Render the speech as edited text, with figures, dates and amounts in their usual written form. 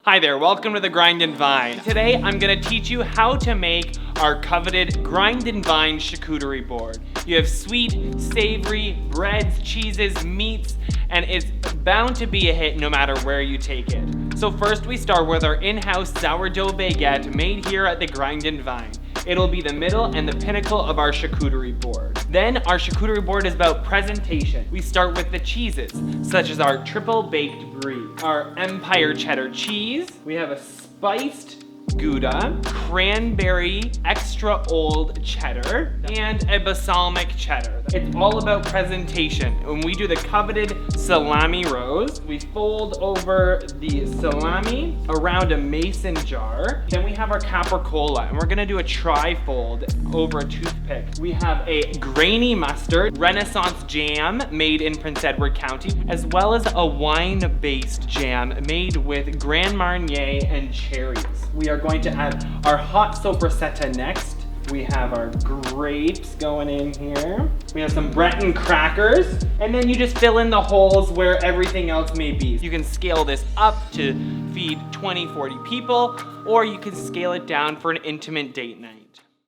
Hi there, welcome to the Grind and Vine. Today I'm gonna teach you how to make our coveted Grind and Vine charcuterie board. You have sweet, savory, breads, cheeses, meats, and it's bound to be a hit no matter where you take it. So first we start with our in-house sourdough baguette made here at the Grind and Vine. It'll be the middle and the pinnacle of our charcuterie board. Then our charcuterie board is about presentation. We start with the cheeses, such as our triple baked brie, our Empire cheddar cheese. We have a spiced Gouda, cranberry extra old cheddar, and a balsamic cheddar. It's all about presentation. When we do the coveted salami rose, we fold over the salami around a mason jar. Then we have our capricola, and we're gonna do a tri-fold over a toothpick. We have a grainy mustard, Renaissance jam made in Prince Edward County, as well as a wine-based jam made with Grand Marnier and cherries. We are going to add our hot sopressata next. We have our grapes going in here. We have some Breton crackers, and then you just fill in the holes where everything else may be. You can scale this up to feed 20, 40 people, or you can scale it down for an intimate date night.